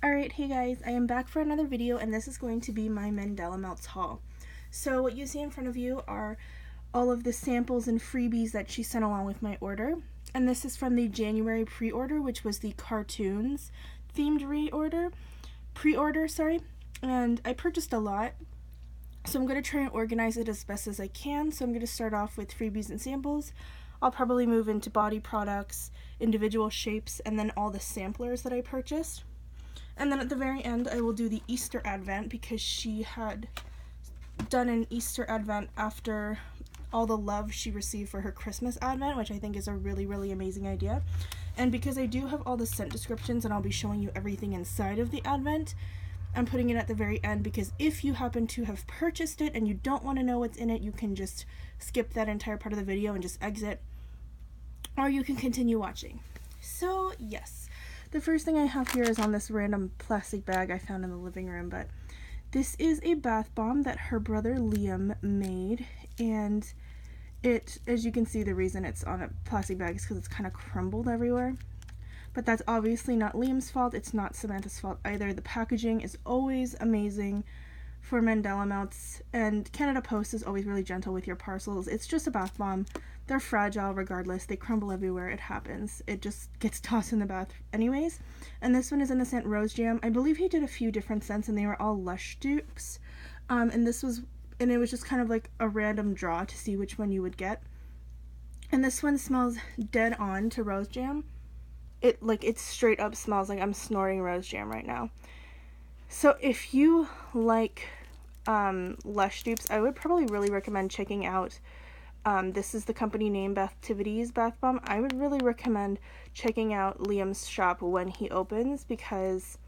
Alright, hey guys, I am back for another video, and this is going to be my Mandala Melts haul. So what you see in front of you are all of the samples and freebies that she sent along with my order. And this is from the January pre-order, which was the cartoons themed pre-order, sorry. And I purchased a lot, so I'm going to try and organize it as best as I can. So I'm going to start off with freebies and samples. I'll probably move into body products, individual shapes, and then all the samplers that I purchased. And then at the very end, I will do the Easter Advent, because she had done an Easter Advent after all the love she received for her Christmas Advent, which I think is a really, really amazing idea. And because I do have all the scent descriptions and I'll be showing you everything inside of the Advent, I'm putting it at the very end, because if you happen to have purchased it and you don't want to know what's in it, you can just skip that entire part of the video and just exit, or you can continue watching. So yes. The first thing I have here is on this random plastic bag I found in the living room, but this is a bath bomb that her brother Liam made, and it, as you can see, the reason it's on a plastic bag is because it's kind of crumbled everywhere. But that's obviously not Liam's fault, it's not Samantha's fault either. The packaging is always amazing for Mandala Melts, and Canada Post is always really gentle with your parcels. It's just a bath bomb. They're fragile regardless. They crumble everywhere. It happens. It just gets tossed in the bath anyways. And this one is in the scent Rose Jam. I believe he did a few different scents, and they were all Lush dupes. And it was just kind of like a random draw to see which one you would get. And this one smells dead on to Rose Jam. It straight up smells like I'm snorting Rose Jam right now. So if you like Lush dupes, I would probably really recommend checking out, this is the company name, Bathtivities Bath Bomb. I would really recommend checking out Liam's shop when he opens, because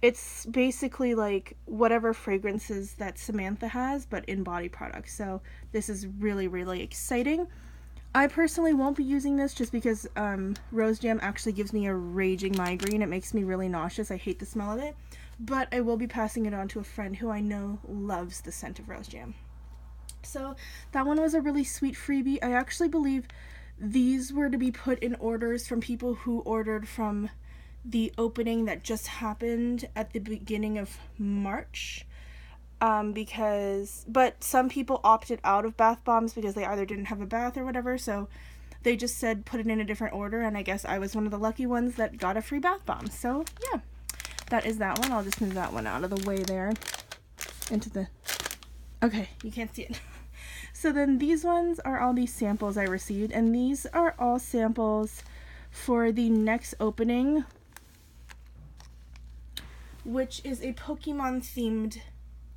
it's basically like whatever fragrances that Samantha has, but in body products. So this is really, really exciting. I personally won't be using this just because Rose Jam actually gives me a raging migraine. It makes me really nauseous. I hate the smell of it. But I will be passing it on to a friend who I know loves the scent of Rose Jam. So that one was a really sweet freebie. I actually believe these were to be put in orders from people who ordered from the opening that just happened at the beginning of March. But some people opted out of bath bombs because they either didn't have a bath or whatever, so they just said put it in a different order, and I guess I was one of the lucky ones that got a free bath bomb. So yeah, that is that one. I'll just move that one out of the way there into the, okay, you can't see it. So then these ones are all these samples I received, and these are all samples for the next opening, which is a Pokemon themed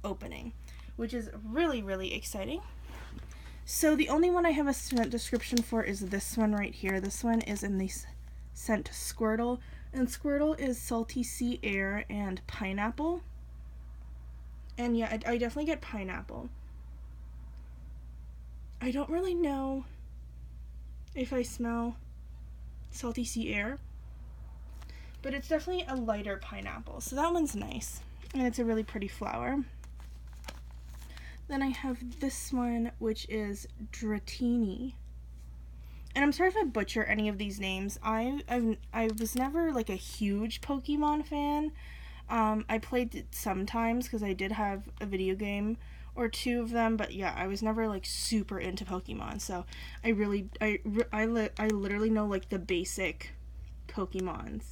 opening, which is really, really exciting. So the only one I have a scent description for is this one right here. This one is in the scent Squirtle, and Squirtle is salty sea air and pineapple. And yeah, I definitely get pineapple. I don't really know if I smell salty sea air, but it's definitely a lighter pineapple, so that one's nice, and it's a really pretty flower. Then I have this one, which is Dratini. And I'm sorry if I butcher any of these names. I was never like a huge Pokemon fan. I played it sometimes because I did have a video game or two of them, but yeah, I was never like super into Pokemon. So I literally know like the basic Pokemons.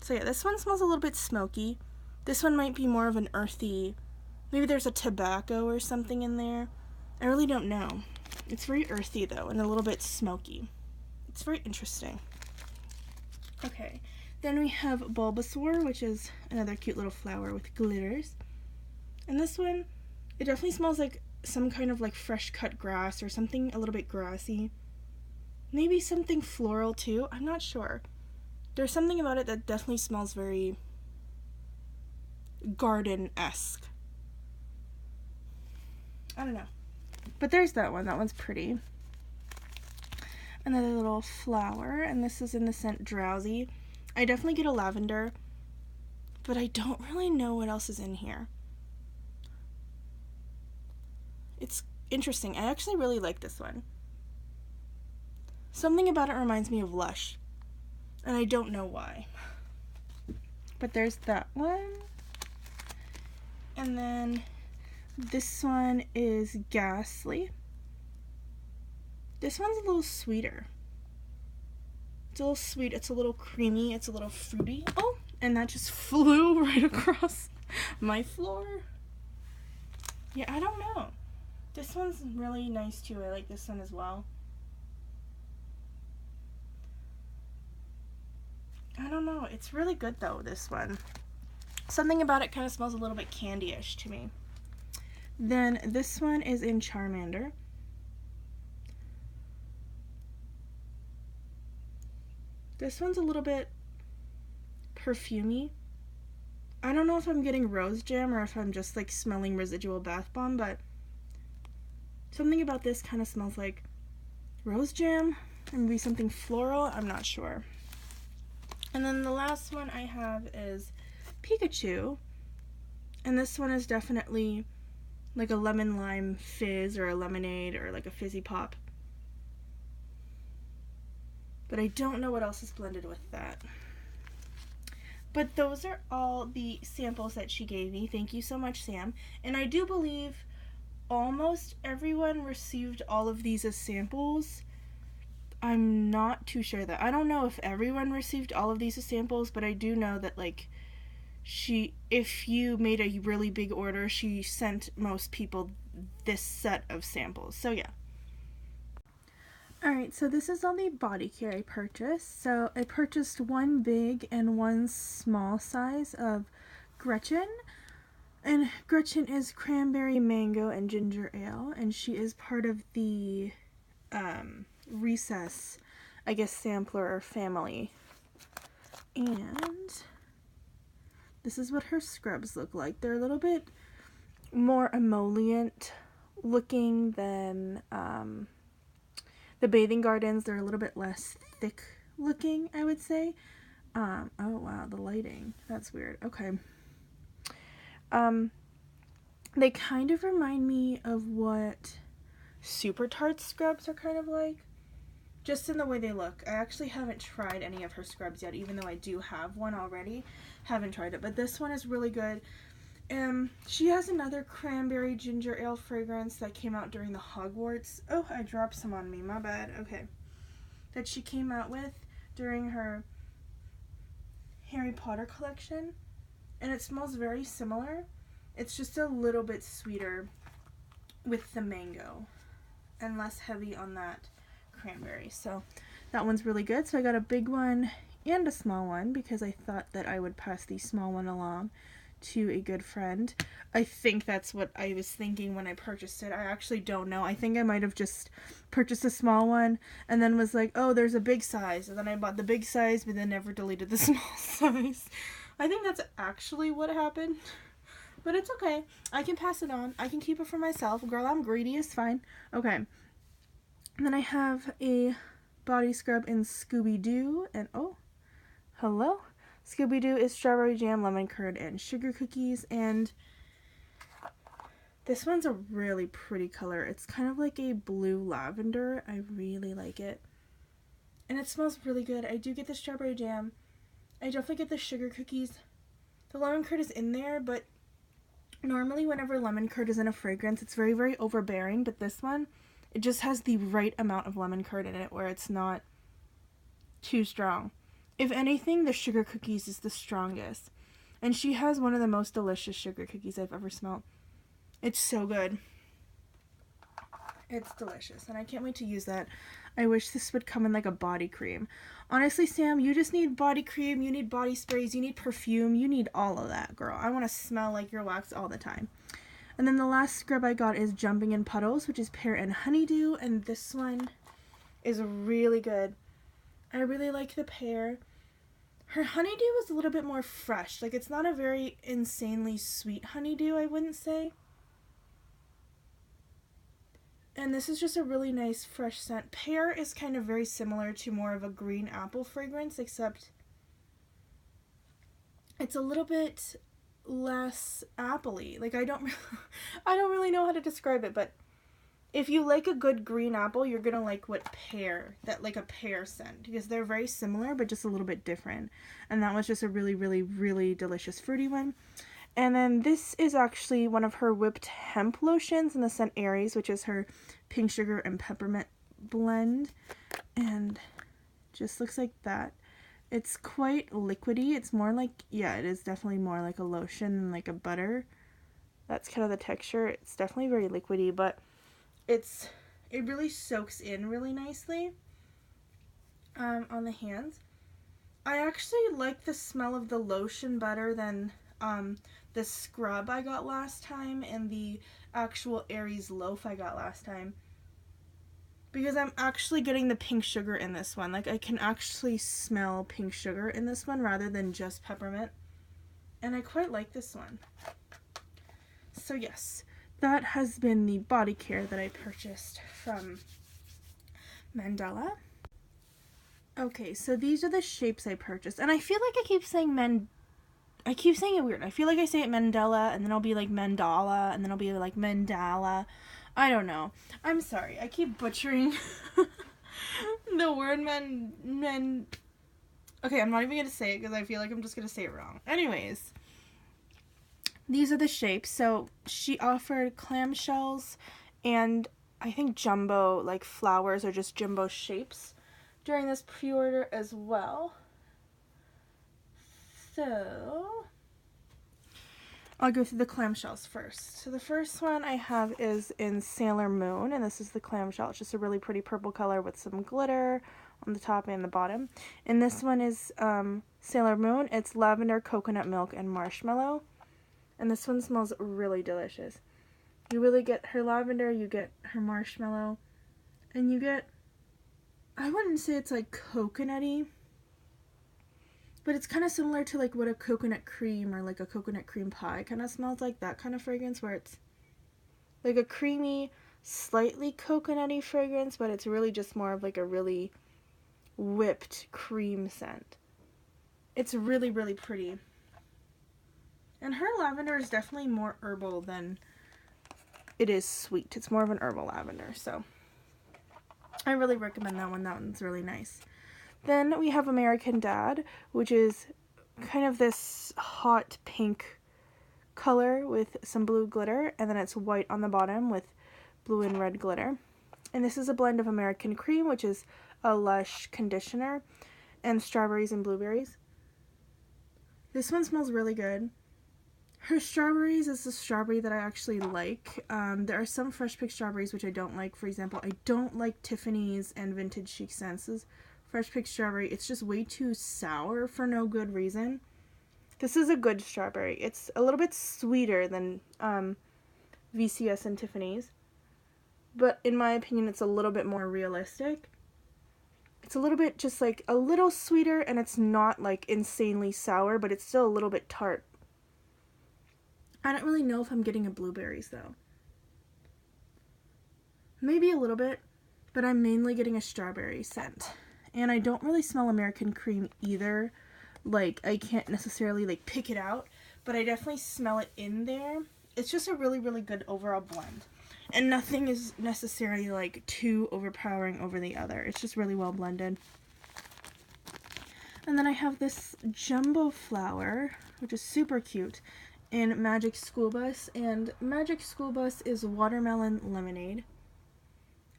So yeah, this one smells a little bit smoky. This one might be more of an earthy, maybe there's a tobacco or something in there. I really don't know. It's very earthy though, and a little bit smoky. It's very interesting. Okay, then we have Bulbasaur, which is another cute little flower with glitters. And this one, it definitely smells like some kind of like fresh cut grass or something a little bit grassy. Maybe something floral too, I'm not sure. There's something about it that definitely smells very garden-esque. I don't know. But there's that one. That one's pretty. Another little flower, and this is in the scent Drowsy. I definitely get a lavender, but I don't really know what else is in here. It's interesting. I actually really like this one. Something about it reminds me of Lush, and I don't know why. But there's that one. And then this one is Ghastly. This one's a little sweeter. It's a little sweet, it's a little creamy, it's a little fruity. Oh, and that just flew right across my floor. Yeah, I don't know. This one's really nice too. I like this one as well. I don't know. It's really good though, this one. Something about it kind of smells a little bit candy-ish to me. Then this one is in Charmander. This one's a little bit perfumey. I don't know if I'm getting rose jam or if I'm just like smelling residual bath bomb, but something about this kind of smells like rose jam, and maybe something floral, I'm not sure. And then the last one I have is Pikachu, and this one is definitely like a lemon lime fizz or a lemonade or like a fizzy pop. But I don't know what else is blended with that. But those are all the samples that she gave me. Thank you so much, Sam. And I do believe almost everyone received all of these as samples. I'm not too sure that. I don't know if everyone received all of these as samples, but I do know that like if you made a really big order, she sent most people this set of samples. So yeah. Alright, so this is all the body care I purchased. So I purchased one big and one small size of Gretchen. And Gretchen is cranberry, mango, and ginger ale. And she is part of the Recess, I guess, sampler family. And this is what her scrubs look like. They're a little bit more emollient looking than the Bathing Gardens. They're a little bit less thick looking, I would say. Oh wow, the lighting. That's weird. Okay. They kind of remind me of what Super Tart scrubs are kind of like. Just in the way they look. I actually haven't tried any of her scrubs yet, even though I do have one already. Haven't tried it, but this one is really good. She has another cranberry ginger ale fragrance that came out during the Hogwarts. Oh, I dropped some on me, my bad. Okay. That she came out with during her Harry Potter collection. And it smells very similar. It's just a little bit sweeter with the mango and less heavy on that cranberry. So that one's really good. So I got a big one and a small one because I thought that I would pass the small one along to a good friend. I think that's what I was thinking when I purchased it. I actually don't know. I think I might have just purchased a small one and then was like, oh, there's a big size. And then I bought the big size but then never deleted the small size. I think that's actually what happened. But it's okay. I can pass it on. I can keep it for myself. Girl, I'm greedy. It's fine. Okay. And then I have a body scrub in Scooby-Doo. And oh, hello. Scooby-Doo is strawberry jam, lemon curd, and sugar cookies. And this one's a really pretty color. It's kind of like a blue lavender. I really like it. And it smells really good. I do get the strawberry jam. I definitely get the sugar cookies. The lemon curd is in there, but normally whenever lemon curd is in a fragrance, it's very, very overbearing. But this one, it just has the right amount of lemon curd in it where it's not too strong. If anything, the sugar cookies is the strongest. And she has one of the most delicious sugar cookies I've ever smelled. It's so good. It's delicious. And I can't wait to use that. I wish this would come in like a body cream. Honestly, Sam, you just need body cream. You need body sprays. You need perfume. You need all of that, girl. I want to smell like your wax all the time. And then the last scrub I got is Jumping in Puddles, which is pear and honeydew. And this one is really good. I really like the pear. Her honeydew is a little bit more fresh. Like, it's not a very insanely sweet honeydew, I wouldn't say. And this is just a really nice fresh scent. Pear is kind of very similar to more of a green apple fragrance, except it's a little bit less appley. Like, I don't really know how to describe it, but if you like a good green apple, you're gonna like a pear scent, because they're very similar but just a little bit different. And that was just a really, really, really delicious fruity one. And then this is actually one of her whipped hemp lotions in the scent Aries, which is her pink sugar and peppermint blend. And just looks like that. It's quite liquidy. It's more like, yeah, it is definitely more like a lotion than like a butter. That's kind of the texture. It's definitely very liquidy, but it really soaks in really nicely on the hands. I actually like the smell of the lotion better than the scrub I got last time and the actual Aries loaf I got last time, because I'm actually getting the pink sugar in this one. Like, I can actually smell pink sugar in this one rather than just peppermint, and I quite like this one. So yes, that has been the body care that I purchased from Mandala. Okay, so these are the shapes I purchased, and I feel like I keep saying it weird. I feel like I say it Mandela, and then I'll be like Mandala, and then I'll be like Mandala. I don't know. I'm sorry. I keep butchering the word Okay, I'm not even gonna say it because I feel like I'm just gonna say it wrong. Anyways, these are the shapes. So she offered clamshells and I think jumbo, like flowers or just jumbo shapes during this pre-order as well. So I'll go through the clamshells first. So the first one I have is in Sailor Moon, and this is the clamshell. It's just a really pretty purple color with some glitter on the top and the bottom. And this one is Sailor Moon. It's lavender, coconut milk, and marshmallow. And this one smells really delicious. You really get her lavender, you get her marshmallow, and you get, I wouldn't say it's like coconutty, but it's kind of similar to like what a coconut cream or like a coconut cream pie kind of smells like, that kind of fragrance, where it's like a creamy, slightly coconutty fragrance, but it's really just more of like a really whipped cream scent. It's really, really pretty. And her lavender is definitely more herbal than it is sweet. It's more of an herbal lavender, so I really recommend that one. That one's really nice. Then we have American Dad, which is kind of this hot pink color with some blue glitter, and then it's white on the bottom with blue and red glitter. And this is a blend of American Cream, which is a lush conditioner, and strawberries and blueberries. This one smells really good. Her strawberries is the strawberry that I actually like. There are some fresh picked strawberries which I don't like. For example, I don't like Tiffany's and Vintage Chic Senses fresh picked strawberry. It's just way too sour for no good reason. This is a good strawberry. It's a little bit sweeter than VCS and Tiffany's, but in my opinion it's a little bit more realistic. It's a little bit just like a little sweeter, and it's not like insanely sour, but it's still a little bit tart. I don't really know if I'm getting a blueberries though. Maybe a little bit, but I'm mainly getting a strawberry scent. And I don't really smell American Cream either. Like, I can't necessarily like pick it out, but I definitely smell it in there. It's just a really, really good overall blend. And nothing is necessarily like too overpowering over the other. It's just really well blended. And then I have this jumbo flower, which is super cute, in Magic School Bus. And Magic School Bus is watermelon lemonade.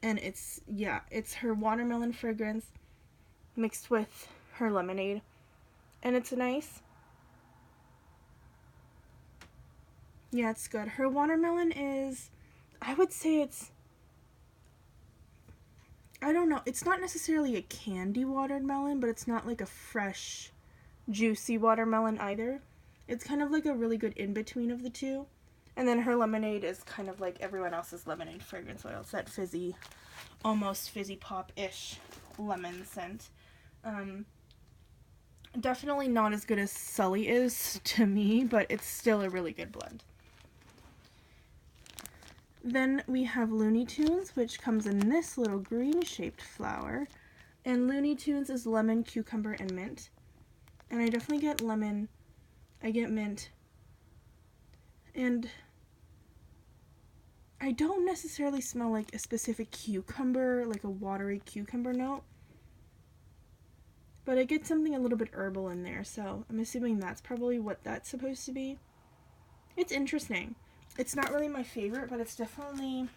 And it's her watermelon fragrance mixed with her lemonade. And it's nice. Yeah, it's good. Her watermelon is, I would say I don't know, it's not necessarily a candy watermelon, but it's not like a fresh, juicy watermelon either. It's kind of like a really good in-between of the two. And then her lemonade is kind of like everyone else's lemonade fragrance oil. It's that fizzy, almost fizzy pop-ish lemon scent. Definitely not as good as Sully is to me, but it's still a really good blend. Then we have Looney Tunes, which comes in this little green-shaped flower. And Looney Tunes is lemon, cucumber, and mint. And I definitely get lemon. I get mint. And I don't necessarily smell like a specific cucumber, like a watery cucumber note. But I get something a little bit herbal in there, so I'm assuming that's probably what that's supposed to be. It's interesting. It's not really my favorite, but it's definitely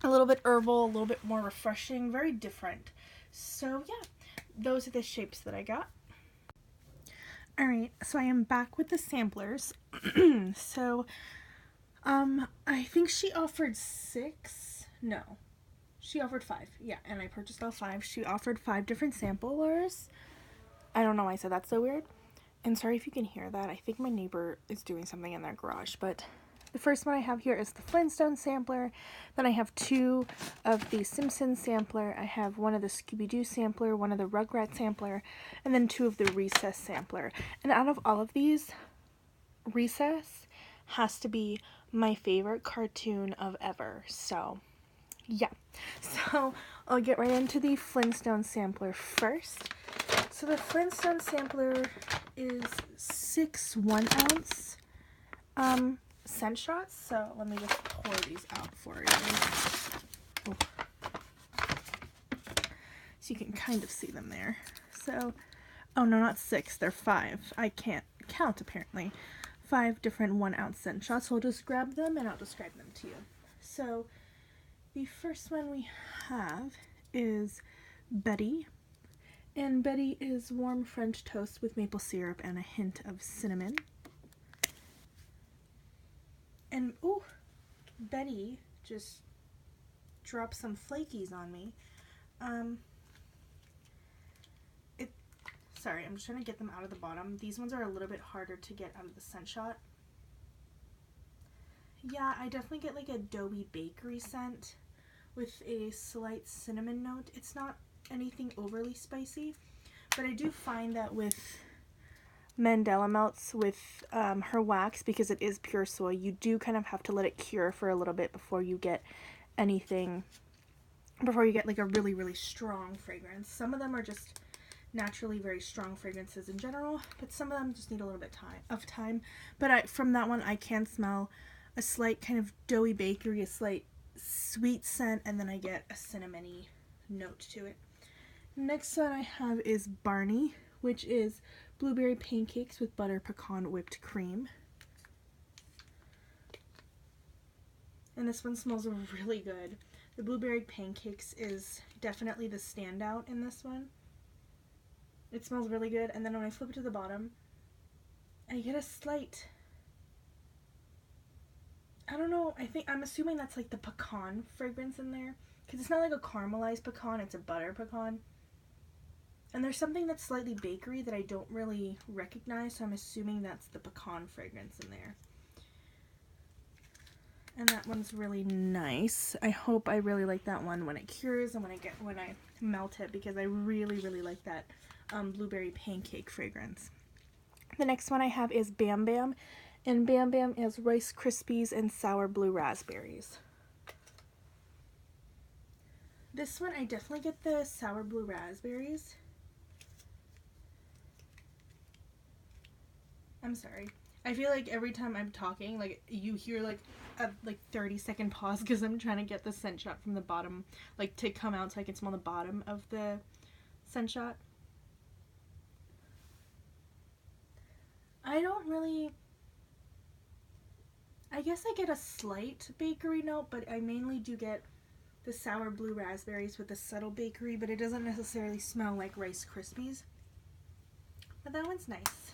a little bit herbal, a little bit more refreshing, very different. So yeah, those are the shapes that I got. Alright, so I am back with the samplers. So, I think she offered 6. No. She offered 5. Yeah, and I purchased all 5. She offered 5 different samplers. I don't know why I said that's so weird. And sorry if you can hear that. I think my neighbor is doing something in their garage. But the first one I have here is the Flintstone sampler. Then I have 2 of the Simpsons sampler. I have 1 of the Scooby-Doo sampler, 1 of the Rugrats sampler, and then 2 of the Recess sampler. And out of all of these, Recess has to be my favorite cartoon of ever. So yeah, so I'll get right into the Flintstone sampler first. So the Flintstone sampler is 6 1-ounce scent shots. So let me just pour these out for you. Oh. So you can kind of see them there. So, oh no, not 6, they're 5. I can't count apparently. 5 different 1-ounce scent shots. So I'll just grab them and I'll describe them to you. So the first one we have is Betty, and Betty is warm French toast with maple syrup and a hint of cinnamon. And ooh, Betty just dropped some flakies on me. Sorry, I'm just trying to get them out of the bottom. These ones are a little bit harder to get out of the scent shot. Yeah, I definitely get like a doughy bakery scent with a slight cinnamon note. It's not anything overly spicy, but I do find that with Mandala melts, with her wax, because it is pure soy, you do kind of have to let it cure for a little bit before you get anything, before you get like a really, really strong fragrance. Some of them are just naturally very strong fragrances in general, but some of them just need a little bit of time. But from that one, I can smell a slight kind of doughy bakery, a slight sweet scent, and then I get a cinnamony note to it. Next one I have is Barney, which is blueberry pancakes with butter pecan whipped cream. And this one smells really good. The blueberry pancakes is definitely the standout in this one. It smells really good, and then when I flip it to the bottom, I get a slight, I don't know, I'm assuming that's like the pecan fragrance in there, because it's not like a caramelized pecan, it's a butter pecan. And there's something that's slightly bakery that I don't really recognize, so I'm assuming that's the pecan fragrance in there. And that one's really nice. I hope I really like that one when it cures and when I melt it, because I really, really like that blueberry pancake fragrance. The next one I have is Bam Bam, and Bam Bam is Rice Krispies and sour blue raspberries. This one I definitely get the sour blue raspberries. I'm sorry. I feel like every time I'm talking, like you hear like a 30-second pause because I'm trying to get the scent shot from the bottom, like to come out so I can smell the bottom of the scent shot. I guess I get a slight bakery note, but I mainly do get the sour blue raspberries with the subtle bakery, but it doesn't necessarily smell like Rice Krispies. But that one's nice.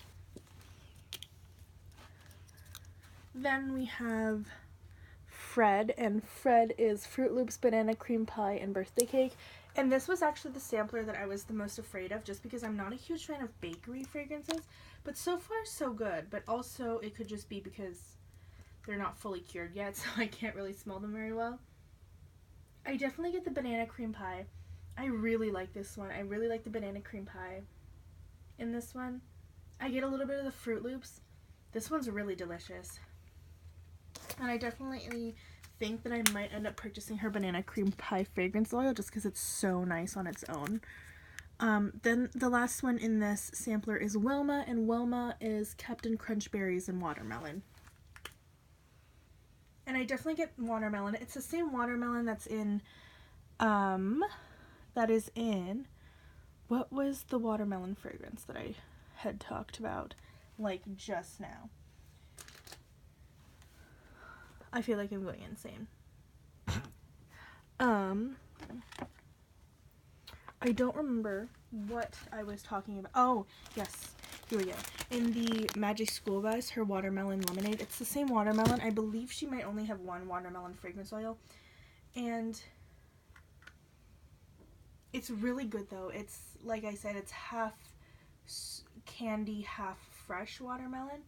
Then we have Fred, and Fred is Fruit Loops, banana cream pie, and birthday cake. And this was actually the sampler that I was the most afraid of, just because I'm not a huge fan of bakery fragrances. But so far, so good. But also, it could just be because they're not fully cured yet, so I can't really smell them very well. I definitely get the banana cream pie. I really like this one. I really like the banana cream pie in this one. I get a little bit of the Fruit Loops. This one's really delicious. And I definitely think that I might end up purchasing her banana cream pie fragrance oil just because it's so nice on its own. Then the last one in this sampler is Wilma, and Wilma is Captain Crunch berries and watermelon. And I definitely get watermelon. It's the same watermelon that's in, what was the watermelon fragrance that I had talked about, like, just now? I feel like I'm going insane. I don't remember what I was talking about. Oh, yes. Here we go. In the Magic School Bus, her watermelon lemonade. It's the same watermelon. I believe she might only have one watermelon fragrance oil. And it's really good, though. It's, like I said, it's half candy, half fresh watermelon.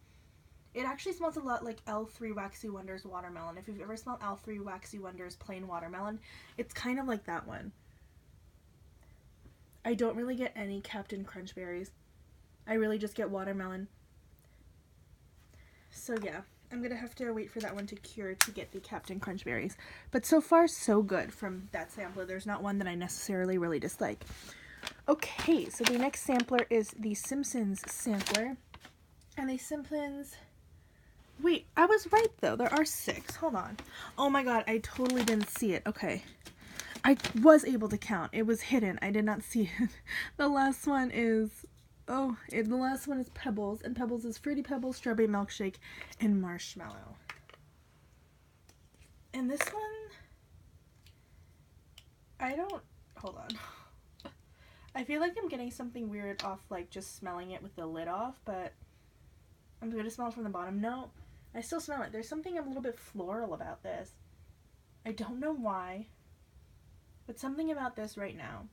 It actually smells a lot like L3 Waxy Wonders watermelon. If you've ever smelled L3 Waxy Wonders plain watermelon, it's kind of like that one. I don't really get any Captain Crunch berries. I really just get watermelon. So yeah, I'm going to have to wait for that one to cure to get the Captain Crunch berries. But so far, so good from that sampler. There's not one that I necessarily really dislike. Okay, so the next sampler is the Simpsons sampler. And the Simpsons... Wait, I was right though. There are 6. Hold on. Oh my god, I totally didn't see it. Okay. I was able to count. It was hidden. I did not see it. The last one is... the last one is Pebbles. And Pebbles is Fruity Pebbles, Strawberry Milkshake, and Marshmallow. And this one... Hold on. I feel like I'm getting something weird off, like, just smelling it with the lid off, but... I'm going to smell it from the bottom. No, I still smell it. There's something a little bit floral about this. I don't know why, but something about this right now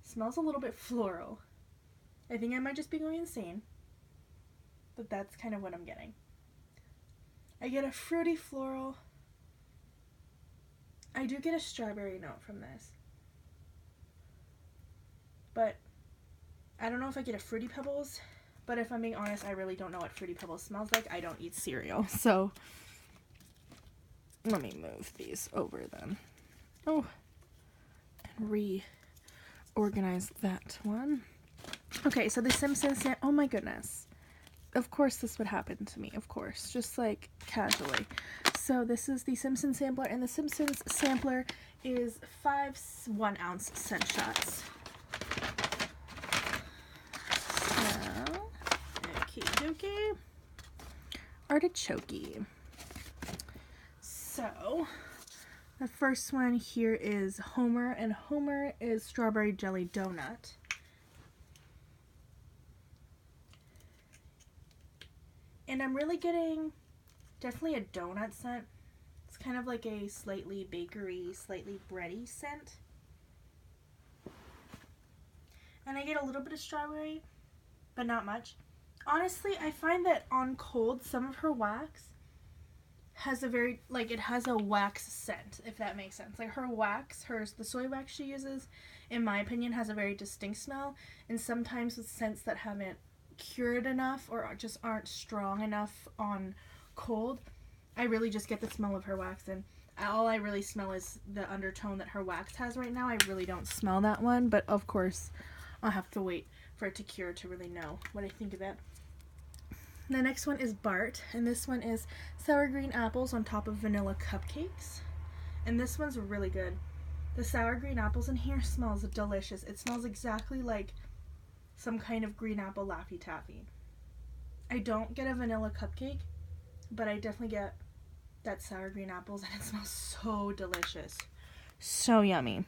smells a little bit floral. I think I might just be going insane, but that's kind of what I'm getting. I get a fruity floral. I do get a strawberry note from this, but I don't know if I get a Fruity Pebbles. But if I'm being honest, I really don't know what Fruity Pebbles smells like. I don't eat cereal, so let me move these over then. Oh, and reorganize that one. Okay, so the Simpsons, oh my goodness. Of course this would happen to me, of course, just like casually. So this is the Simpsons sampler, and the Simpsons sampler is 5 1-ounce scent shots. Okay, artichoke. So the first one here is Homer, and Homer is strawberry jelly donut. And I'm really getting definitely a donut scent. It's kind of like a slightly bakery, slightly bready scent. And I get a little bit of strawberry, but not much. Honestly, I find that on cold, some of her wax has a very, like, it has a wax scent, if that makes sense. Like, her wax, the soy wax she uses, in my opinion, has a very distinct smell. And sometimes with scents that haven't cured enough or just aren't strong enough on cold, I really just get the smell of her wax. And all I really smell is the undertone that her wax has right now. I really don't smell that one, but of course, I'll have to wait for it to cure to really know what I think of it. The next one is Bart, and this one is sour green apples on top of vanilla cupcakes. And this one's really good. The sour green apples in here smells delicious. It smells exactly like some kind of green apple Laffy Taffy. I don't get a vanilla cupcake, but I definitely get that sour green apples, and it smells so delicious. So yummy.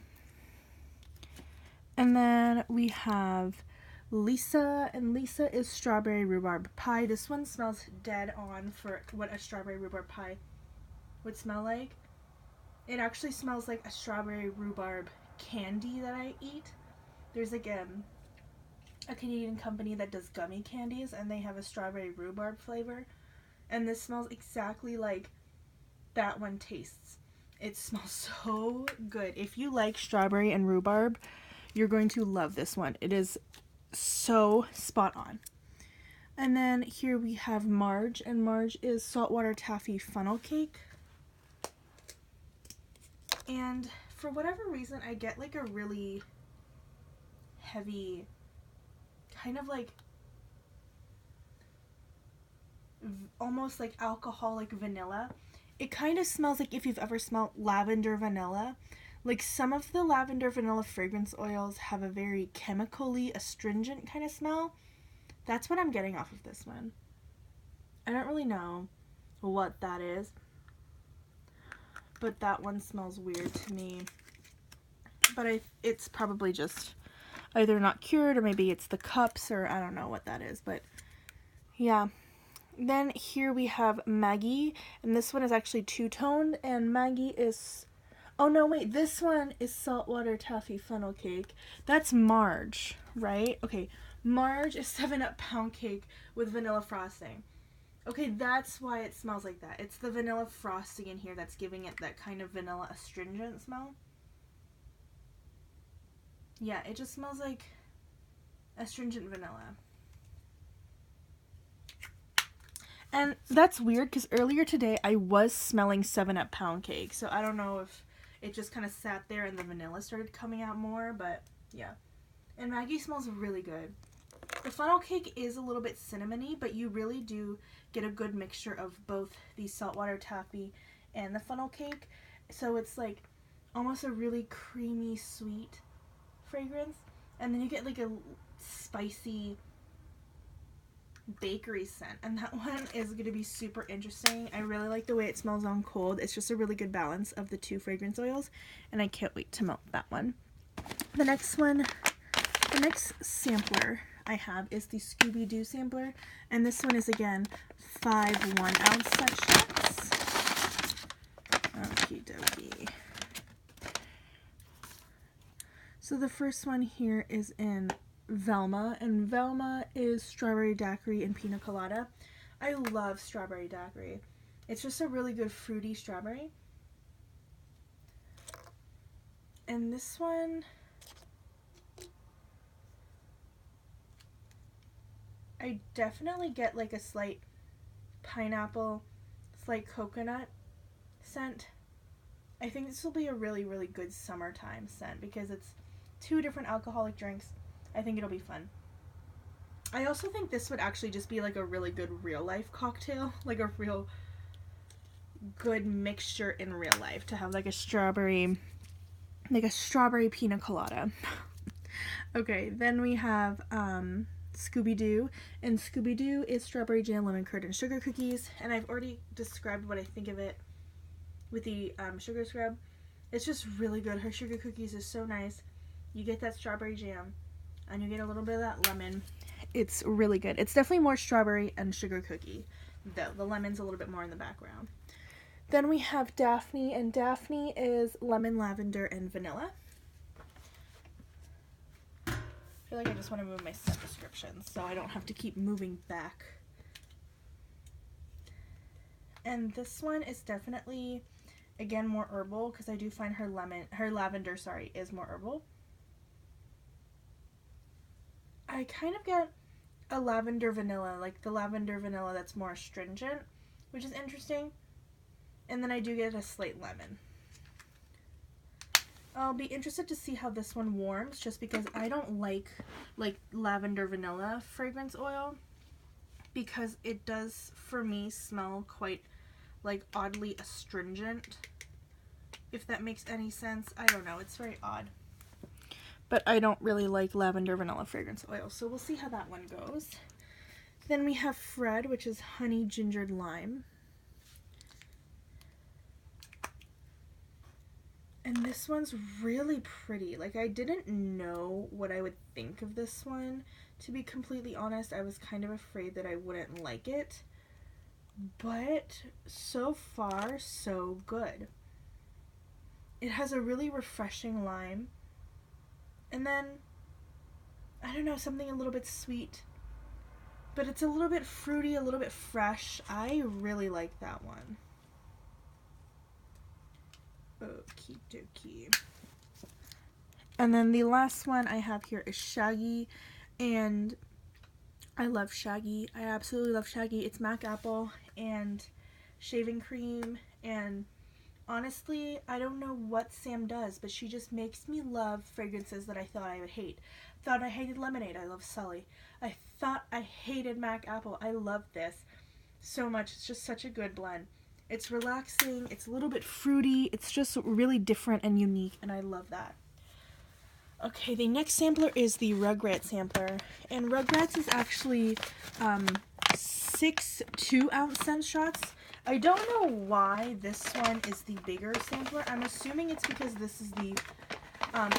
And then we have Lisa, and Lisa is strawberry rhubarb pie. This one smells dead on for what a strawberry rhubarb pie would smell like. It actually smells like a strawberry rhubarb candy that I eat. There's like a Canadian company that does gummy candies, and they have a strawberry rhubarb flavor, and this smells exactly like that one tastes. It smells so good. If you like strawberry and rhubarb, you're going to love this one. It is so spot on. And then here we have Marge, and Marge is saltwater taffy funnel cake. And for whatever reason, I get like a really heavy, kind of like almost like alcoholic vanilla It kind of smells like if you've ever smelled lavender vanilla. Like some of the lavender vanilla fragrance oils have a very chemically astringent kind of smell. That's what I'm getting off of this one. I don't really know what that is, but that one smells weird to me. But it's probably just either not cured, or maybe it's the cups, or I don't know what that is, but yeah. Then here we have Maggie, and this one is actually two-toned, and Maggie is, oh no, wait, this one is Saltwater Taffy Funnel Cake. That's Marge, right? Okay, Marge is 7-Up Pound Cake with vanilla frosting. Okay, that's why it smells like that. It's the vanilla frosting in here that's giving it that kind of vanilla astringent smell. Yeah, it just smells like astringent vanilla. And that's weird because earlier today I was smelling 7-Up Pound Cake. So I don't know if it just kind of sat there and the vanilla started coming out more. But yeah. And Maggie smells really good. The funnel cake is a little bit cinnamony, but you really do get a good mixture of both the saltwater taffy and the funnel cake. So it's like almost a really creamy, sweet fragrance. And then you get like a spicy bakery scent, and that one is going to be super interesting. I really like the way it smells on cold. It's just a really good balance of the two fragrance oils, and I can't wait to melt that one. The next sampler I have is the Scooby-Doo sampler, and this one is again 5 1-ounce sections. Okie dokie. So the first one here is in Velma, and Velma is strawberry daiquiri and pina colada. I love strawberry daiquiri. It's just a really good fruity strawberry. And this one, I definitely get like a slight pineapple, slight coconut scent. I think this will be a really, really good summertime scent because it's 2 different alcoholic drinks. I think it'll be fun. I also think this would actually just be like a really good real life cocktail, like a real good mixture in real life to have like a strawberry pina colada. Okay, then we have Scooby-Doo, and Scooby-Doo is strawberry jam, lemon curd, and sugar cookies, and I've already described what I think of it with the sugar scrub. It's just really good. Her sugar cookies is so nice. You get that strawberry jam, and you get a little bit of that lemon. It's really good. It's definitely more strawberry and sugar cookie, though. The lemon's a little bit more in the background. Then we have Daphne, and Daphne is lemon, lavender, and vanilla. I feel like I just want to move my scent descriptions so I don't have to keep moving back. And this one is definitely, again, more herbal because I do find her lavender, is more herbal. I kind of get a lavender vanilla, like the lavender vanilla that's more astringent, which is interesting. And then I do get a slight lemon. I'll be interested to see how this one warms, just because I don't like lavender vanilla fragrance oil, because it does, for me, smell quite like oddly astringent, if that makes any sense. I don't know, it's very odd. But I don't really like lavender vanilla fragrance oil, so we'll see how that one goes. Then we have Fred, which is honey gingered lime. And this one's really pretty. Like, I didn't know what I would think of this one. To be completely honest, I was kind of afraid that I wouldn't like it. But so far, so good. It has a really refreshing lime. And then, I don't know, something a little bit sweet. But it's a little bit fruity, a little bit fresh. I really like that one. Okie dokie. And then the last one I have here is Shaggy. And I love Shaggy. I absolutely love Shaggy. It's Mac Apple and shaving cream, and honestly, I don't know what Sam does, but she just makes me love fragrances that I thought I would hate. Thought I hated lemonade. I love Sully. I thought I hated Mac Apple. I love this so much. It's just such a good blend. It's relaxing, it's a little bit fruity, it's just really different and unique, and I love that. Okay, the next sampler is the Rugrats sampler, and Rugrats is actually 6 2-ounce scent shots. I don't know why this one is the bigger sampler. I'm assuming it's because this is the,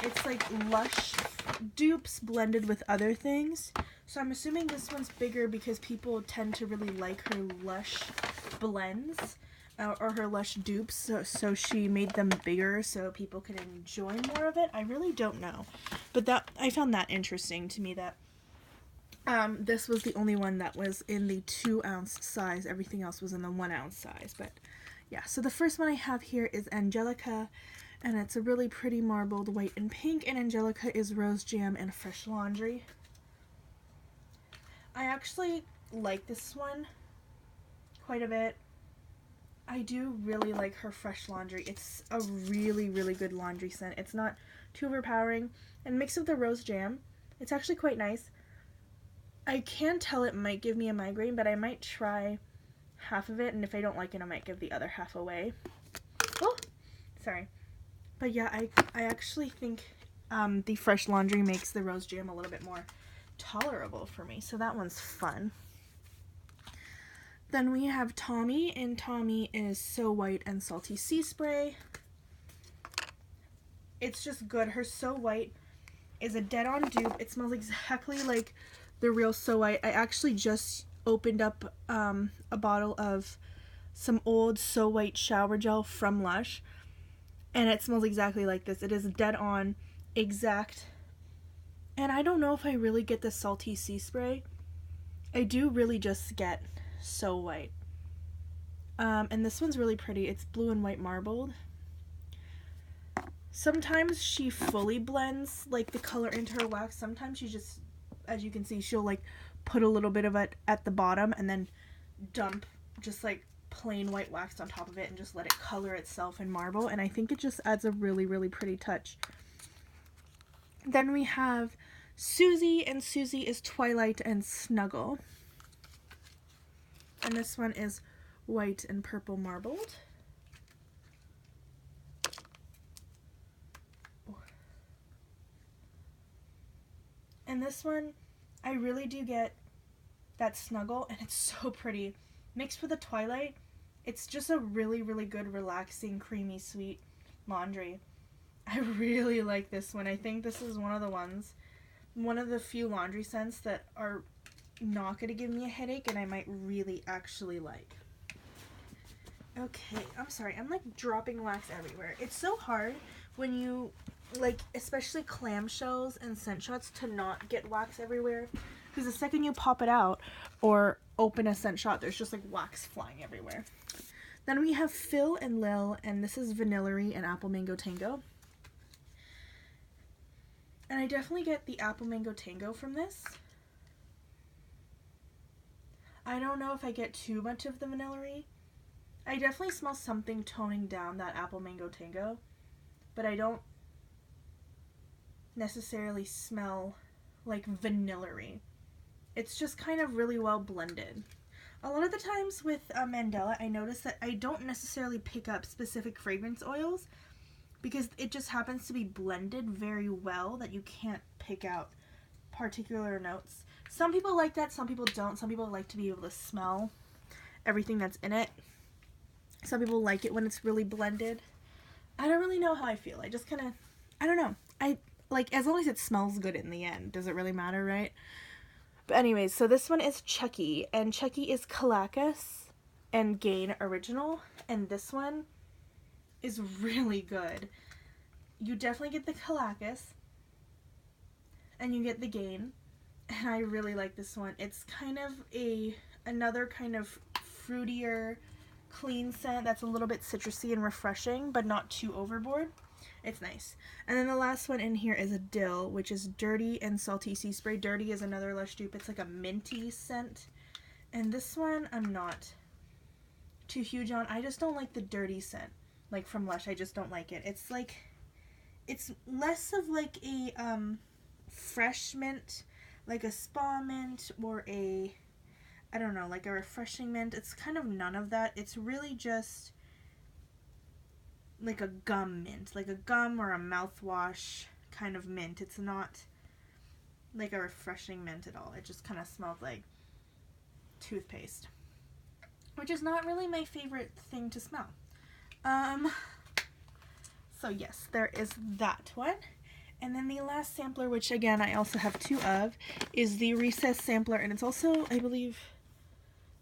it's like Lush dupes blended with other things. So I'm assuming this one's bigger because people tend to really like her Lush blends. Or her Lush dupes, so she made them bigger so people could enjoy more of it. I really don't know, but that I found that interesting to me that this was the only one that was in the 2-ounce size. Everything else was in the 1-ounce size. But yeah, so the first one I have here is Angelica, and it's a really pretty marbled white and pink, and Angelica is rose jam and fresh laundry. I actually like this one quite a bit. I do really like her fresh laundry. It's a really, really good laundry scent. It's not too overpowering. And mixed with the rose jam, it's actually quite nice. I can tell it might give me a migraine, but I might try half of it, and if I don't like it, I might give the other half away. Oh, sorry. But yeah, I actually think the fresh laundry makes the rose jam a little bit more tolerable for me, so that one's fun. Then we have Tommy, and Tommy is So White and Salty Sea Spray. It's just good. Her So White is a dead-on dupe. It smells exactly like the real So White. I actually just opened up a bottle of some old So White shower gel from Lush, and it smells exactly like this. It is dead-on, exact. And I don't know if I really get the Salty Sea Spray. I do really just get So White. And this one's really pretty. It's blue and white marbled. Sometimes she fully blends like the color into her wax. Sometimes she just, as you can see, she'll like put a little bit of it at the bottom and then dump just like plain white wax on top of it and just let it color itself in marble. And I think it just adds a really, really pretty touch. Then we have Susie, and Susie is Twilight and Snuggle. And this one is white and purple marbled. And this one, I really do get that Snuggle, and it's so pretty. Mixed with the Twilight, it's just a really, really good, relaxing, creamy, sweet laundry. I really like this one. I think this is one of the few laundry scents that are not going to give me a headache and I might really actually like. Okay, I'm sorry, I'm like dropping wax everywhere. It's so hard when you, like, especially clamshells and scent shots, to not get wax everywhere, because the second you pop it out or open a scent shot, there's just like wax flying everywhere. Then we have Phil and Lil, and this is Vanillary and Apple Mango Tango. And I definitely get the Apple Mango Tango from this. I don't know if I get too much of the Vanillary. I definitely smell something toning down that Apple Mango Tango, but I don't necessarily smell like Vanillary. It's just kind of really well blended. A lot of the times with Mandala, I notice that I don't necessarily pick up specific fragrance oils because it just happens to be blended very well that you can't pick out particular notes. Some people like that, some people don't. Some people like to be able to smell everything that's in it. Some people like it when it's really blended. I don't really know how I feel. I just kind of, I don't know. I like, as long as it smells good in the end, does it really matter, right? But anyways, so this one is Chucky, and Chucky is Calacas and Gain Original, and this one is really good. You definitely get the Calacas, and you get the Gain, and I really like this one. It's kind of another kind of fruitier, clean scent that's a little bit citrusy and refreshing, but not too overboard. It's nice. And then the last one in here is a Dill, which is Dirty and Salty Sea Spray. Dirty is another Lush dupe. It's like a minty scent. And this one I'm not too huge on. I just don't like the dirty scent, like from Lush. I just don't like it. It's like, it's less of like a fresh mint, like a spa mint or a I don't know, like a refreshing mint. It's kind of none of that. It's really just like a gum mint, like a gum or a mouthwash kind of mint. It's not like a refreshing mint at all. It just kind of smells like toothpaste, which is not really my favorite thing to smell. So yes, there is that one. And then the last sampler, which again I also have 2 of, is the Recess sampler, and it's also, I believe,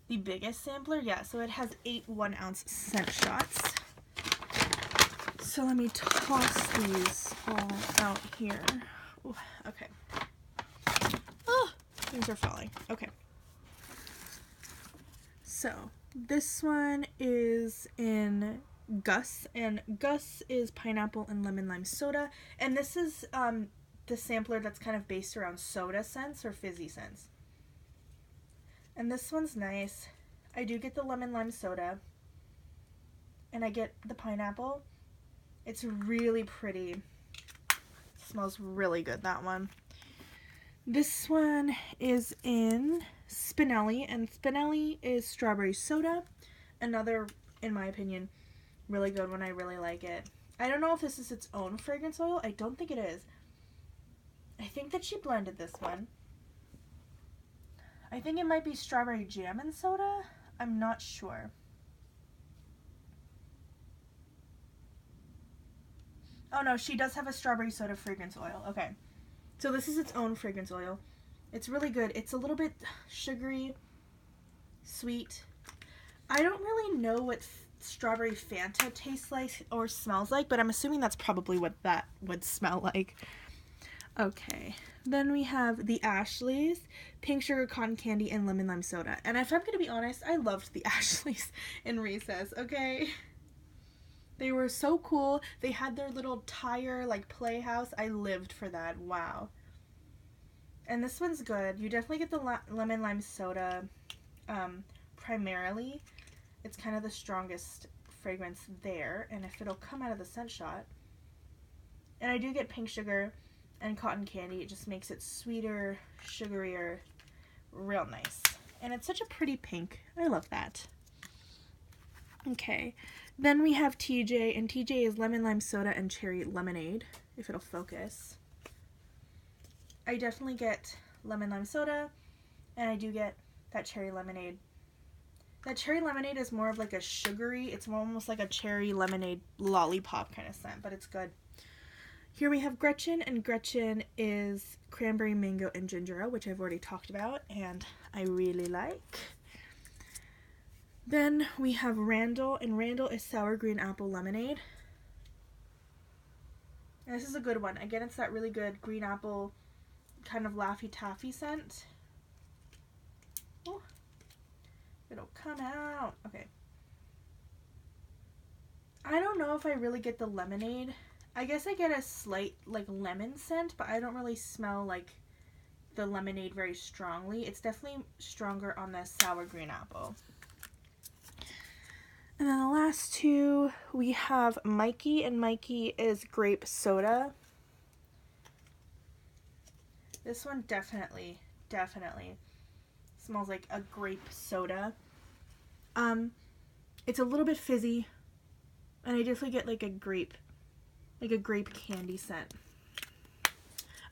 the biggest sampler. Yeah, so it has 8 1-ounce scent shots. So let me toss these all out here. Ooh, okay. Oh, things are falling. Okay. So this one is in Gus, and Gus is pineapple and lemon lime soda, and this is the sampler that's kind of based around soda scents or fizzy scents. And this one's nice. I do get the lemon lime soda, and I get the pineapple. It's really pretty. It smells really good, that one. This one is in Spinelli, and Spinelli is strawberry soda. Another, in my opinion, really good one. I really like it. I don't know if this is its own fragrance oil. I don't think it is. I think that she blended this one. I think it might be strawberry jam and soda. I'm not sure. Oh no, she does have a strawberry soda fragrance oil. Okay. So this is its own fragrance oil. It's really good. It's a little bit sugary, sweet. I don't really know what strawberry Fanta tastes like or smells like, but I'm assuming that's probably what that would smell like. Okay, then we have the Ashleys, pink sugar cotton candy, and lemon lime soda. And if I'm gonna be honest, I loved the Ashleys in Recess, okay? They were so cool. They had their little tire like playhouse. I lived for that. Wow. And this one's good. You definitely get the lemon lime soda primarily. It's kind of the strongest fragrance there, and if it'll come out of the scent shot. And I do get pink sugar and cotton candy. It just makes it sweeter, sugarier, real nice. And it's such a pretty pink. I love that. Okay, then we have TJ, and TJ is lemon lime soda and cherry lemonade, if it'll focus. I definitely get lemon lime soda, and I do get that cherry lemonade. That cherry lemonade is more of like a sugary, it's more almost like a cherry lemonade lollipop kind of scent, but it's good. Here we have Gretchen, and Gretchen is cranberry, mango, and ginger ale, which I've already talked about, and I really like. Then we have Randall, and Randall is sour green apple lemonade. And this is a good one. Again, it's that really good green apple kind of Laffy Taffy scent. Oh, it'll come out. Okay. I don't know if I really get the lemonade. I guess I get a slight like lemon scent, but I don't really smell like the lemonade very strongly. It's definitely stronger on the sour green apple. And then the last 2, we have Mikey, and Mikey is grape soda. This one definitely smells like a grape soda. It's a little bit fizzy, and I definitely get like a grape candy scent.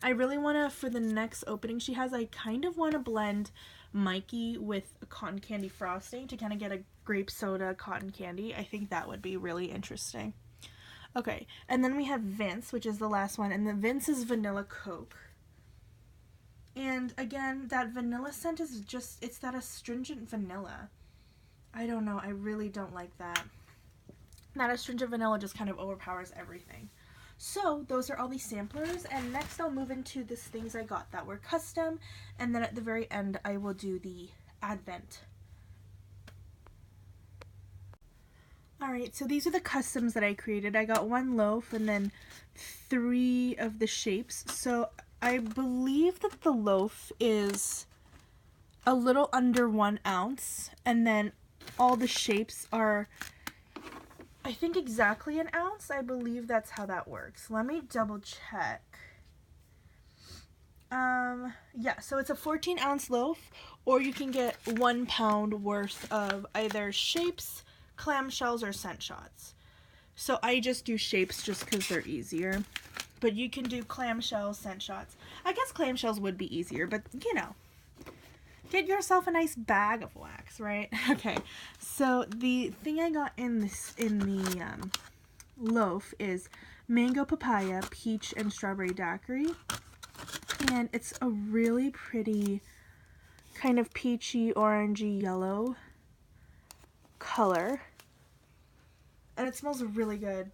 I really want to, for the next opening she has, I kind of want to blend Mikey with a cotton candy frosting to kind of get a grape soda cotton candy. I think that would be really interesting. Okay, and then we have Vince, which is the last one, and the Vince is vanilla Coke. And again, that vanilla scent is just, it's that astringent vanilla. I don't know, I really don't like that. That astringent vanilla just kind of overpowers everything. So those are all the samplers, and next I'll move into the things I got that were custom, and then at the very end I will do the advent. Alright, so these are the customs that I created. I got 1 loaf and then 3 of the shapes. So I believe that the loaf is a little under 1 ounce, and then all the shapes are, I think, exactly 1 ounce. I believe that's how that works. Let me double check. Yeah, so it's a 14-ounce loaf, or you can get 1 pound worth of either shapes, clamshells, or scent shots. So I just do shapes just because they're easier. But you can do clamshells, scent shots. I guess clamshells would be easier, but you know. Get yourself a nice bag of wax, right? Okay, so the thing I got in the loaf is mango papaya, peach, and strawberry daiquiri. And it's a really pretty kind of peachy, orangey, yellow color. And it smells really good.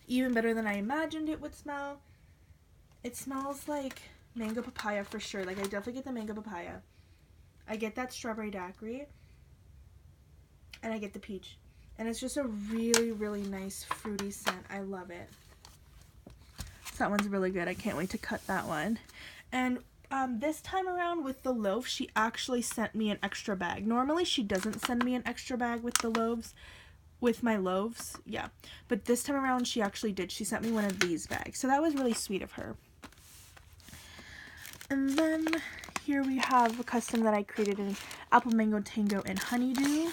Even better than I imagined it would smell. It smells like mango papaya for sure. Like, I definitely get the mango papaya. I get that strawberry daiquiri. And I get the peach. And it's just a really, really nice fruity scent. I love it. So that one's really good. I can't wait to cut that one. And this time around with the loaf, she actually sent me an extra bag. Normally she doesn't send me an extra bag with the loaves. With my loaves, yeah. But this time around she actually did. She sent me one of these bags. So that was really sweet of her. And then here we have a custom that I created in Apple Mango Tango and Honeydew.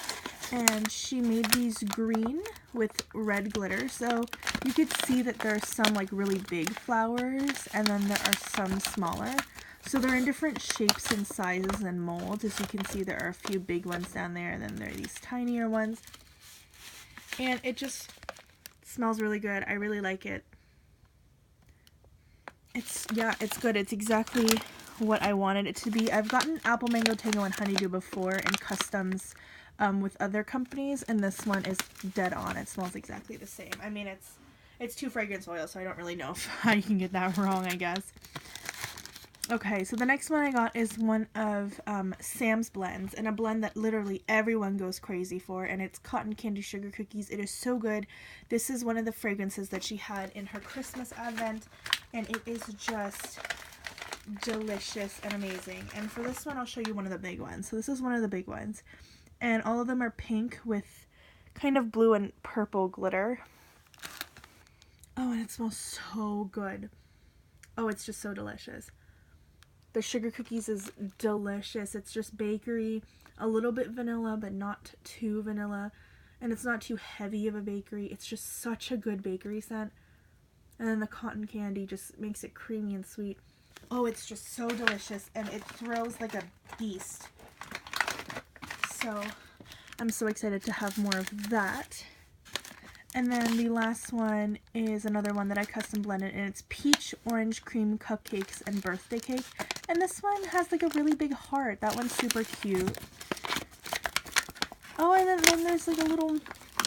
And she made these green with red glitter. So you could see that there are some like really big flowers and then there are some smaller. So they're in different shapes and sizes and molds. As you can see, there are a few big ones down there and then there are these tinier ones. And it just smells really good. I really like it. It's good. It's exactly what I wanted it to be. I've gotten Apple Mango Tango and Honeydew before in customs with other companies, and this one is dead on. It smells exactly the same. I mean, it's 2 fragrance oils, so I don't really know how you can get that wrong, I guess. Okay, so the next one I got is one of Sam's blends, and a blend that literally everyone goes crazy for, and it's Cotton Candy Sugar Cookies. It is so good. This is one of the fragrances that she had in her Christmas advent, and it is just delicious and amazing. And for this one, I'll show you one of the big ones. So this is one of the big ones, and all of them are pink with kind of blue and purple glitter. Oh, and it smells so good. Oh, it's just so delicious. The sugar cookies is delicious. It's just bakery, a little bit vanilla, but not too vanilla. And it's not too heavy of a bakery. It's just such a good bakery scent. And then the cotton candy just makes it creamy and sweet. Oh, it's just so delicious. And it throws like a beast. So I'm so excited to have more of that. And then the last one is another one that I custom blended, and it's peach, orange cream cupcakes, and birthday cake. And this one has like a really big heart. That one's super cute. Oh, and then there's like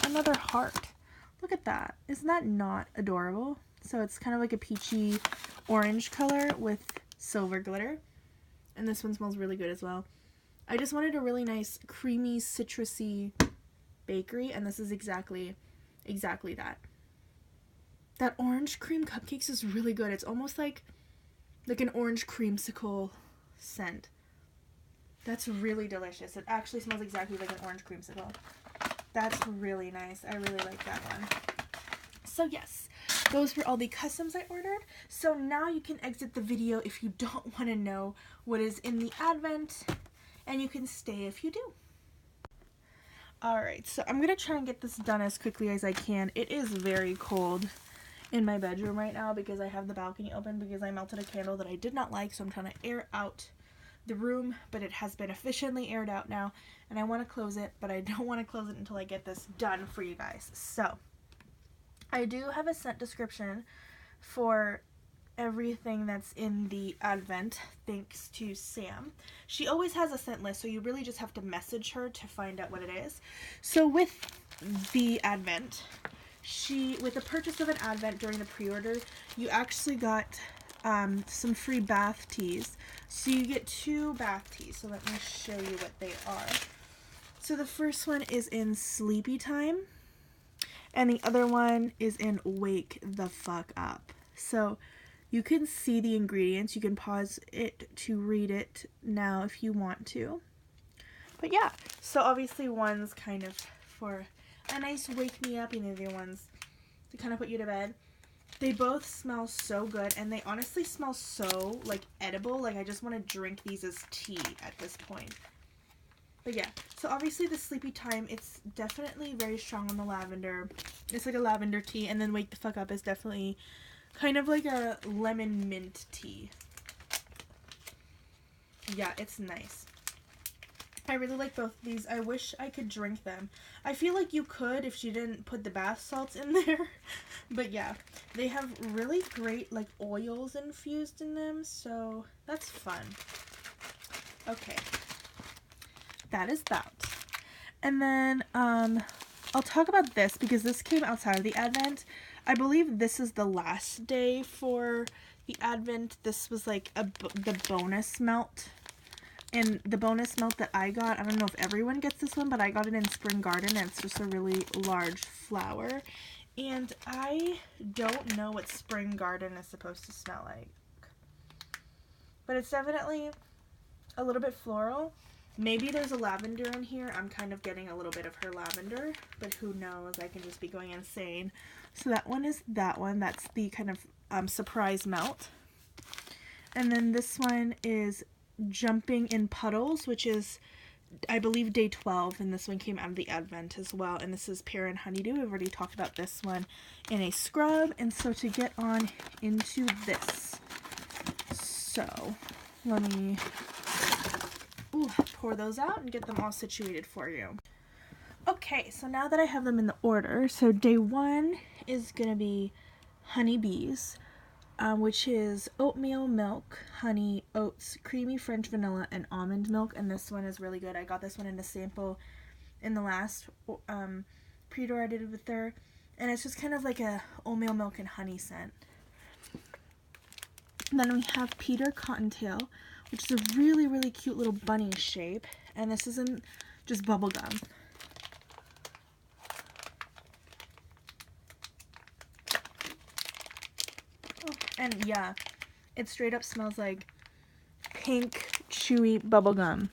another heart. Look at that. Isn't that not adorable? So it's kind of like a peachy orange color with silver glitter. And this one smells really good as well. I just wanted a really nice creamy citrusy bakery, and this is exactly that. That orange cream cupcakes is really good. It's almost like an orange creamsicle scent. That's really delicious. It actually smells exactly like an orange creamsicle. That's really nice. I really like that one. So yes, those were all the customs I ordered. So now you can exit the video if you don't want to know what is in the advent, and you can stay if you do. Alright, so I'm going to try and get this done as quickly as I can. It is very cold in my bedroom right now because I have the balcony open because I melted a candle that I did not like, so I'm trying to air out the room, but it has been efficiently aired out now, and I want to close it, but I don't want to close it until I get this done for you guys. So, I do have a scent description for everything that's in the advent, thanks to Sam. She always has a scent list, so you really just have to message her to find out what it is. So with the advent, with the purchase of an advent during the pre-order, you actually got some free bath teas. So you get 2 bath teas. So let me show you what they are. So the first one is in Sleepy Time, and the other one is in Wake the Fuck Up. So you can see the ingredients. You can pause it to read it now if you want to. But yeah, so obviously one's kind of for a nice wake me up, and the other one's to kind of put you to bed. They both smell so good, and they honestly smell so, like, edible. Like, I just want to drink these as tea at this point. But yeah, so obviously the Sleepy Time, it's definitely very strong on the lavender. It's like a lavender tea, and then Wake the Fuck Up is definitely kind of like a lemon mint tea. Yeah, it's nice. I really like both of these. I wish I could drink them. I feel like you could if she didn't put the bath salts in there. But yeah, they have really great like oils infused in them, so that's fun. Okay. That is that. And then I'll talk about this because this came outside of the Advent. I believe this is the last day for the Advent. This was like the bonus melt. And the bonus melt that I got, I don't know if everyone gets this one, but I got it in Spring Garden, and it's just a really large flower. And I don't know what Spring Garden is supposed to smell like. But it's definitely a little bit floral. Maybe there's a lavender in here. I'm kind of getting a little bit of her lavender, but who knows? I can just be going insane. So that one is that one. That's the kind of surprise melt. And then this one is Jumping in Puddles, which is, I believe, day 12, and this one came out of the Advent as well. And this is Pear and Honeydew. We've already talked about this one in a scrub. And so to get on into this, so let me pour those out and get them all situated for you. Okay, so now that I have them in the order, so day 1 is gonna be Honeybees, which is oatmeal, milk, honey, oats, creamy French vanilla, and almond milk. And this one is really good. I got this one in a sample in the last pre-order I did with her. And it's just kind of like a oatmeal, milk, and honey scent. And then we have Peter Cottontail, which is a really, really cute little bunny shape. And this is in just bubble gum. And yeah, it straight up smells like pink, chewy bubblegum.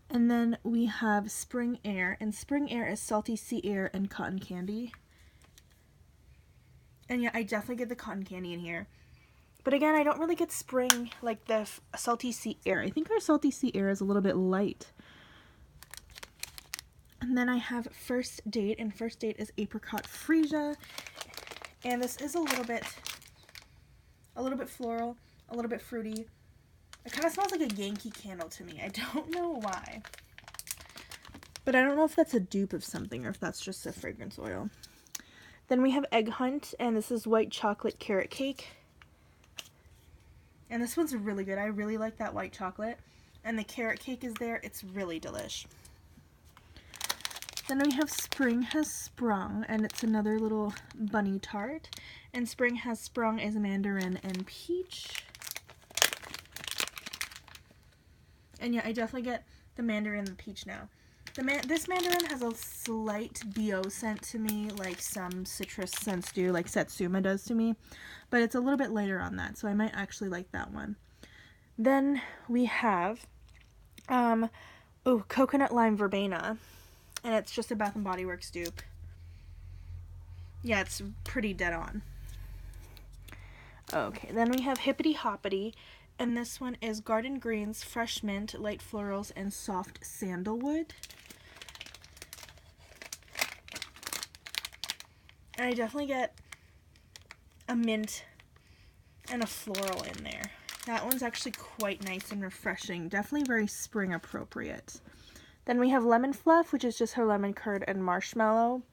And then we have Spring Air, and Spring Air is salty sea air and cotton candy. And yeah, I definitely get the cotton candy in here. But again, I don't really get spring like the salty sea air. I think our salty sea air is a little bit light. And then I have First Date, and First Date is apricot freesia. And this is a little bit floral, a little bit fruity. It kind of smells like a Yankee Candle to me. I don't know why. But I don't know if that's a dupe of something or if that's just a fragrance oil. Then we have Egg Hunt, and this is white chocolate carrot cake. And this one's really good. I really like that white chocolate. And the carrot cake is there. It's really delish. Then we have Spring Has Sprung, and it's another little bunny tart. And Spring Has Sprung is mandarin and peach. And yeah, I definitely get the mandarin and the peach now. This mandarin has a slight BO scent to me, like some citrus scents do, like Satsuma does to me. But it's a little bit lighter on that, so I might actually like that one. Then we have Coconut Lime Verbena. And it's just a Bath & Body Works dupe. Yeah, it's pretty dead on. Okay, then we have Hippity Hoppity. And this one is Garden Greens, Fresh Mint, Light Florals, and Soft Sandalwood. And I definitely get a mint and a floral in there. That one's actually quite nice and refreshing. Definitely very spring appropriate. Then we have Lemon Fluff, which is just her lemon curd and marshmallow.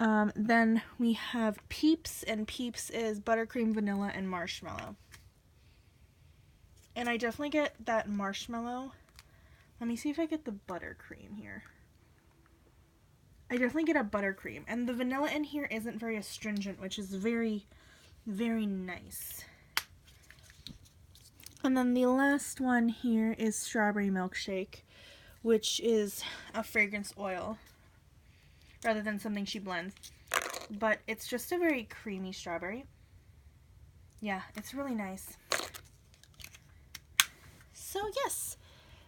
Then we have Peeps, and Peeps is buttercream, vanilla, and marshmallow. And I definitely get that marshmallow. Let me see if I get the buttercream here. I definitely get a buttercream. And the vanilla in here isn't very astringent, which is very, very nice. And then the last one here is Strawberry Milkshake, which is a fragrance oil rather than something she blends. But it's just a very creamy strawberry. Yeah, it's really nice. So yes,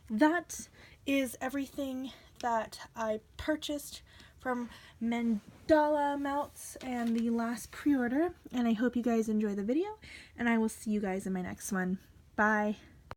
that is everything that I purchased from Mandala melts and the last pre-order, and I hope you guys enjoy the video, and I will see you guys in my next one. Bye!